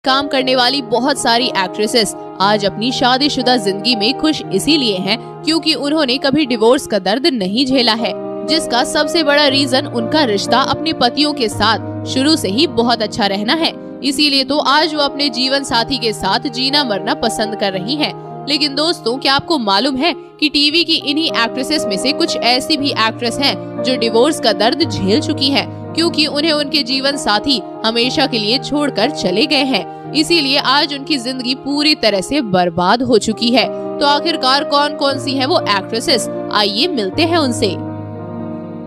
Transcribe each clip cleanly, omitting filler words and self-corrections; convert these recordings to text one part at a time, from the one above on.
काम करने वाली बहुत सारी एक्ट्रेसेस आज अपनी शादीशुदा जिंदगी में खुश इसीलिए हैं क्योंकि उन्होंने कभी डिवोर्स का दर्द नहीं झेला है, जिसका सबसे बड़ा रीजन उनका रिश्ता अपने पतियों के साथ शुरू से ही बहुत अच्छा रहना है। इसीलिए तो आज वो अपने जीवन साथी के साथ जीना मरना पसंद कर रही हैं। लेकिन दोस्तों, क्या आपको मालूम है कि टीवी की इन्हीं एक्ट्रेसेस में से कुछ ऐसी भी एक्ट्रेस हैं जो डिवोर्स का दर्द झेल चुकी हैं, क्योंकि उन्हें उनके जीवन साथी हमेशा के लिए छोड़कर चले गए हैं। इसीलिए आज उनकी जिंदगी पूरी तरह से बर्बाद हो चुकी है। तो आखिरकार कौन कौन सी है वो एक्ट्रेसेस, आइए मिलते हैं उनसे।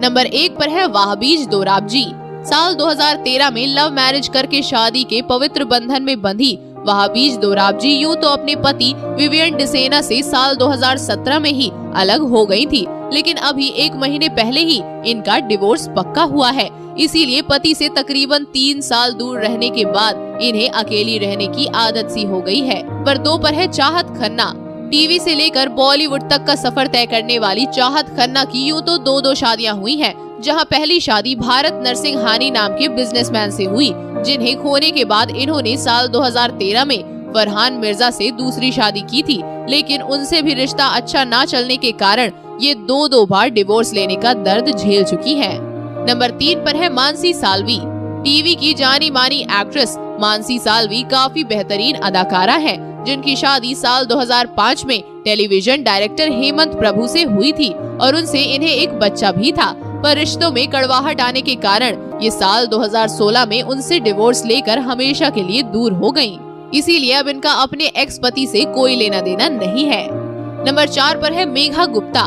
नंबर 1 पर है वाहबीज दोराबजी। साल 2013 में लव मैरिज करके शादी के पवित्र बंधन में बंधी वाहबीज दोराबजी यूं तो अपने पति विवियन डिसेना से साल 2017 में ही अलग हो गई थी, लेकिन अभी 1 महीने पहले ही इनका डिवोर्स पक्का हुआ है। इसीलिए पति से तकरीबन 3 साल दूर रहने के बाद इन्हें अकेली रहने की आदत सी हो गई है। नंबर 2 पर है चाहत खन्ना। टीवी से लेकर बॉलीवुड तक का सफर तय करने वाली चाहत खन्ना की यूं तो 2 शादियां हुई हैं, जहां पहली शादी भारत नरसिंहानी नाम के बिजनेसमैन से हुई, जिन्हें खोने के बाद इन्होंने साल 2013 में फरहान मिर्जा से दूसरी शादी की थी। लेकिन उनसे भी रिश्ता अच्छा ना चलने के कारण ये 2 बार डिवोर्स लेने का दर्द झेल चुकी हैं। नंबर 3 पर है मानसी साल्वी। टीवी की जानी मानी एक्ट्रेस मानसी साल्वी काफी बेहतरीन अदाकारा है, जिनकी शादी साल 2005 में टेलीविजन डायरेक्टर हेमंत प्रभु से हुई थी और उनसे इन्हें एक बच्चा भी था। पर रिश्तों में कड़वाहट आने के कारण ये साल 2016 में उनसे डिवोर्स लेकर हमेशा के लिए दूर हो गयी। इसीलिए अब इनका अपने एक्स पति से कोई लेना देना नहीं है। नंबर 4 पर है मेघा गुप्ता।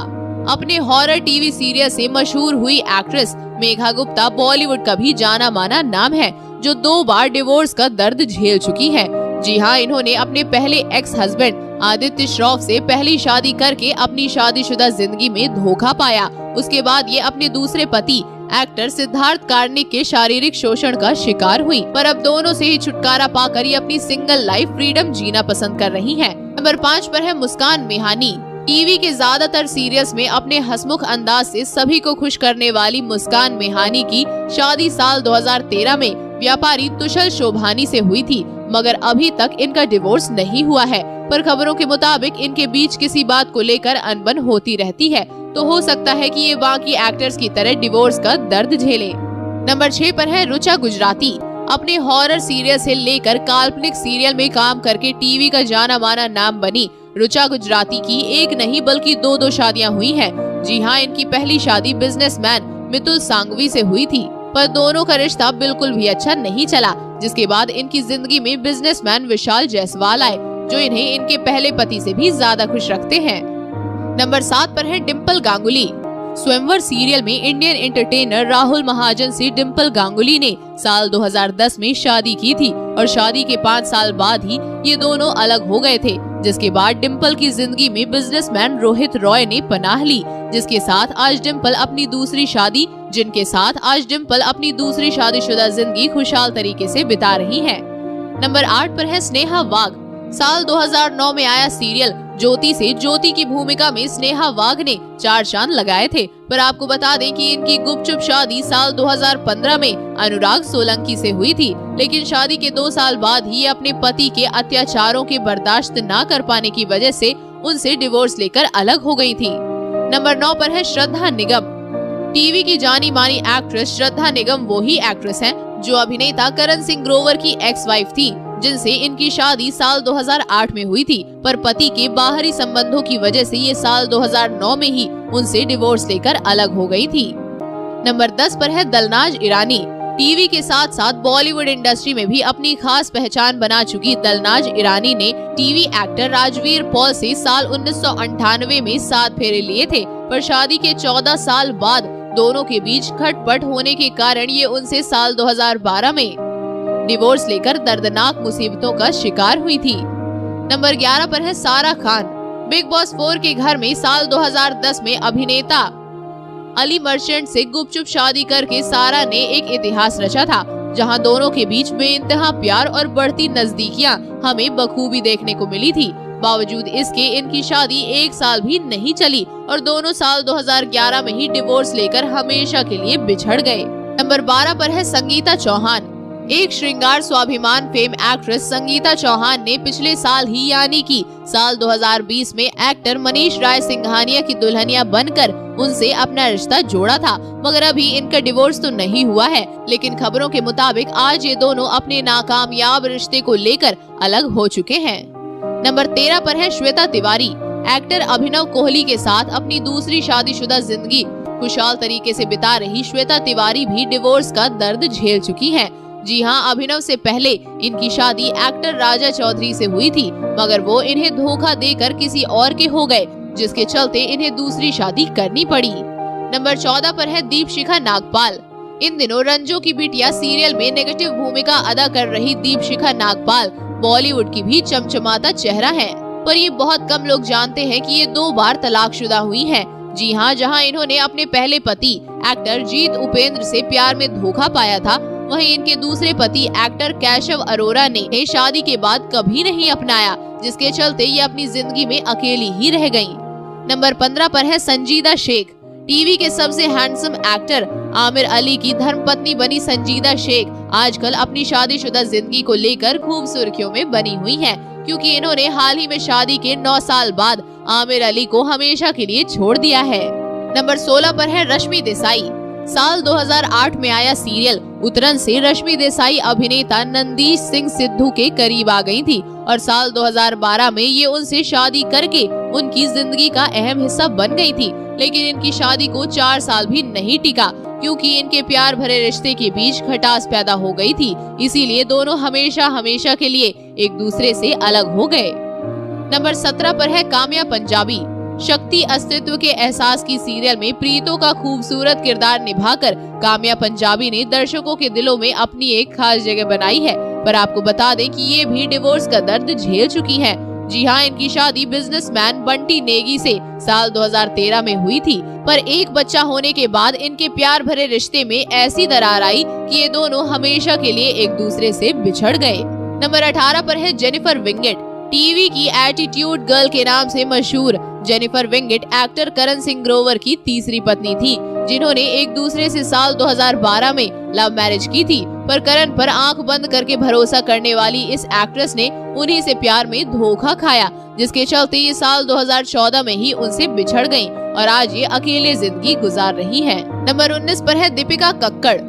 अपने हॉरर टीवी सीरियल से मशहूर हुई एक्ट्रेस मेघा गुप्ता बॉलीवुड का भी जाना माना नाम है, जो 2 बार डिवोर्स का दर्द झेल चुकी है। जी हाँ, इन्होंने अपने पहले एक्स हस्बैंड आदित्य श्रॉफ से पहली शादी करके अपनी शादीशुदा जिंदगी में धोखा पाया। उसके बाद ये अपने दूसरे पति एक्टर सिद्धार्थ कार्निक के शारीरिक शोषण का शिकार हुई, पर अब दोनों से ही छुटकारा पाकर ये अपनी सिंगल लाइफ फ्रीडम जीना पसंद कर रही हैं। नंबर 5 पर है मुस्कान मेहानी। टीवी के ज्यादातर सीरियल्स में अपने हंसमुख अंदाज से सभी को खुश करने वाली मुस्कान मेहानी की शादी साल 2013 में व्यापारी तुषल शोभानी से हुई थी, मगर अभी तक इनका डिवोर्स नहीं हुआ है। पर खबरों के मुताबिक इनके बीच किसी बात को लेकर अनबन होती रहती है, तो हो सकता है कि ये बाकी एक्टर्स की तरह डिवोर्स का दर्द झेले। नंबर 6 पर है रुचा गुजराती। अपने हॉरर सीरियल से लेकर काल्पनिक सीरियल में काम करके टीवी का जाना माना नाम बनी रुचा गुजराती की एक नहीं बल्कि 2 शादियां हुई हैं। जी हाँ, इनकी पहली शादी बिजनेसमैन मितुल सांघवी से हुई थी, पर दोनों का रिश्ता बिल्कुल भी अच्छा नहीं चला, जिसके बाद इनकी जिंदगी में बिजनेसमैन विशाल जायसवाल आए, जो इन्हें इनके पहले पति से भी ज्यादा खुश रखते हैं। नंबर 7 पर है डिम्पल गांगुली। स्वयंवर सीरियल में इंडियन एंटरटेनर राहुल महाजन से डिम्पल गांगुली ने साल 2010 में शादी की थी और शादी के 5 साल बाद ही ये दोनों अलग हो गए थे, जिसके बाद डिम्पल की जिंदगी में बिजनेसमैन रोहित रॉय ने पनाह ली, जिनके साथ आज डिम्पल अपनी दूसरी शादीशुदा जिंदगी खुशहाल तरीके से बिता रही है। नंबर 8 पर है स्नेहा वाघ। साल 2009 में आया सीरियल ज्योति से ज्योति की भूमिका में स्नेहा वाघ ने 4 चांद लगाए थे, पर आपको बता दें कि इनकी गुपचुप शादी साल 2015 में अनुराग सोलंकी से हुई थी, लेकिन शादी के 2 साल बाद ही अपने पति के अत्याचारों के बर्दाश्त न कर पाने की वजह से उनसे डिवोर्स लेकर अलग हो गई थी। नंबर 9 पर है श्रद्धा निगम। टीवी की जानी मानी एक्ट्रेस श्रद्धा निगम वो ही एक्ट्रेस हैं जो अभिनेता करण सिंह ग्रोवर की एक्स वाइफ थी, जिनसे इनकी शादी साल 2008 में हुई थी, पर पति के बाहरी संबंधों की वजह से ये साल 2009 में ही उनसे डिवोर्स लेकर अलग हो गई थी। नंबर 10 पर है दलनाज ईरानी। टीवी के साथ साथ बॉलीवुड इंडस्ट्री में भी अपनी खास पहचान बना चुकी दलनाज ईरानी ने टीवी एक्टर राजवीर पॉल से साल 1998 में 7 फेरे लिए थे, पर शादी के 14 साल बाद दोनों के बीच खटपट होने के कारण ये उनसे साल 2012 में डिवोर्स लेकर दर्दनाक मुसीबतों का शिकार हुई थी। नंबर 11 पर है सारा खान। बिग बॉस 4 के घर में साल 2010 में अभिनेता अली मर्चेंट से गुपचुप शादी करके सारा ने एक इतिहास रचा था, जहां दोनों के बीच बेइंतहा प्यार और बढ़ती नजदीकियां हमें बखूबी देखने को मिली थी। बावजूद इसके इनकी शादी 1 साल भी नहीं चली और दोनों साल 2011 में ही डिवोर्स लेकर हमेशा के लिए बिछड़ गए। नंबर 12 पर है संगीता चौहान। एक श्रृंगार स्वाभिमान फेम एक्ट्रेस संगीता चौहान ने पिछले साल ही यानी कि साल 2020 में एक्टर मनीष राय सिंघानिया की दुल्हनिया बनकर उनसे अपना रिश्ता जोड़ा था, मगर अभी इनका डिवोर्स तो नहीं हुआ है। लेकिन खबरों के मुताबिक आज ये दोनों अपने नाकामयाब रिश्ते को लेकर अलग हो चुके हैं। नंबर 13 पर है श्वेता तिवारी। एक्टर अभिनव कोहली के साथ अपनी दूसरी शादीशुदा जिंदगी खुशहाल तरीके से बिता रही श्वेता तिवारी भी डिवोर्स का दर्द झेल चुकी हैं। जी हां, अभिनव से पहले इनकी शादी एक्टर राजा चौधरी से हुई थी, मगर वो इन्हें धोखा देकर किसी और के हो गए, जिसके चलते इन्हें दूसरी शादी करनी पड़ी। नंबर 14 पर है दीपशिखा नागपाल। इन दिनों रंजो की बिटिया सीरियल में नेगेटिव भूमिका अदा कर रही दीपशिखा नागपाल बॉलीवुड की भी चमचमाता चेहरा है, पर ये बहुत कम लोग जानते हैं कि ये 2 बार तलाकशुदा हुई हैं। जी हाँ, जहाँ इन्होंने अपने पहले पति एक्टर जीत उपेंद्र से प्यार में धोखा पाया था, वहीं इनके दूसरे पति एक्टर केशव अरोरा ने शादी के बाद कभी नहीं अपनाया, जिसके चलते ये अपनी जिंदगी में अकेली ही रह गयीं। नंबर 15 पर है संजीदा शेख। टीवी के सबसे हैंडसम एक्टर आमिर अली की धर्मपत्नी बनी संजीदा शेख आजकल अपनी शादीशुदा जिंदगी को लेकर खूब सुर्खियों में बनी हुई हैं, क्योंकि इन्होंने हाल ही में शादी के 9 साल बाद आमिर अली को हमेशा के लिए छोड़ दिया है। नंबर 16 पर है रश्मि देसाई। साल 2008 में आया सीरियल उतरन से रश्मि देसाई अभिनेता नंदीश सिंह सिद्धू के करीब आ गई थी और साल 2012 में ये उनसे शादी करके उनकी जिंदगी का अहम हिस्सा बन गई थी। लेकिन इनकी शादी को 4 साल भी नहीं टिका, क्योंकि इनके प्यार भरे रिश्ते के बीच खटास पैदा हो गई थी। इसीलिए दोनों हमेशा हमेशा के लिए एक दूसरे से अलग हो गए। नंबर 17 पर है काम्या पंजाबी। शक्ति अस्तित्व के एहसास की सीरियल में प्रीतो का खूबसूरत किरदार निभाकर काम्या पंजाबी ने दर्शकों के दिलों में अपनी एक खास जगह बनाई है। पर आपको बता दें कि ये भी डिवोर्स का दर्द झेल चुकी हैं। जी हाँ, इनकी शादी बिजनेसमैन बंटी नेगी से साल 2013 में हुई थी, पर एक बच्चा होने के बाद इनके प्यार भरे रिश्ते में ऐसी दरार आई कि ये दोनों हमेशा के लिए एक दूसरे से बिछड़ गए। नंबर 18 पर है जेनिफर विंगेट। टीवी की एटीट्यूड गर्ल के नाम से मशहूर Jennifer Winget actor Karan Singh Grover की तीसरी पत्नी थी, जिन्होंने एक दूसरे से साल 2012 में लव मैरिज की थी। पर करण पर आंख बंद करके भरोसा करने वाली इस एक्ट्रेस ने उन्हीं से प्यार में धोखा खाया, जिसके चलते ये साल 2014 में ही उनसे बिछड़ गयी और आज ये अकेले जिंदगी गुजार रही है। नंबर 19 पर है दीपिका कक्कड़।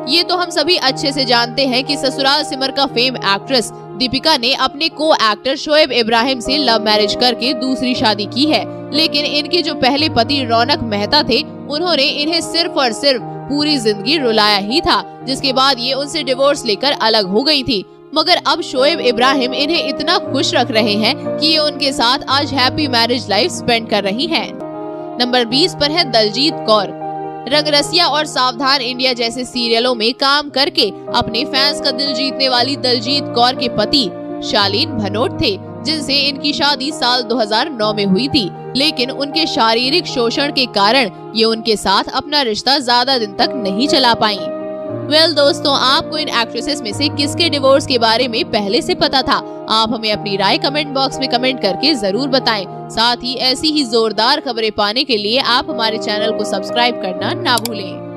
ये तो हम सभी अच्छे से जानते हैं कि ससुराल सिमर का फेम एक्ट्रेस दीपिका ने अपने को एक्टर शोएब इब्राहिम से लव मैरिज करके दूसरी शादी की है। लेकिन इनके जो पहले पति रौनक मेहता थे, उन्होंने इन्हें सिर्फ और सिर्फ पूरी जिंदगी रुलाया ही था, जिसके बाद ये उनसे डिवोर्स लेकर अलग हो गई थी। मगर अब शोएब इब्राहिम इन्हें इतना खुश रख रहे हैं कि ये उनके साथ आज हैप्पी मैरिज लाइफ स्पेंड कर रही हैं। नंबर 20 पर है दलजीत कौर। रंगरसिया और सावधान इंडिया जैसे सीरियलों में काम करके अपने फैंस का दिल जीतने वाली दलजीत कौर के पति शालीन भनोट थे, जिनसे इनकी शादी साल 2009 में हुई थी। लेकिन उनके शारीरिक शोषण के कारण ये उनके साथ अपना रिश्ता ज्यादा दिन तक नहीं चला पाई। दोस्तों, आपको इन एक्ट्रेसेस में से किसके डिवोर्स के बारे में पहले से पता था? आप हमें अपनी राय कमेंट बॉक्स में कमेंट करके जरूर बताएं। साथ ही ऐसी ही जोरदार खबरें पाने के लिए आप हमारे चैनल को सब्सक्राइब करना ना भूलें।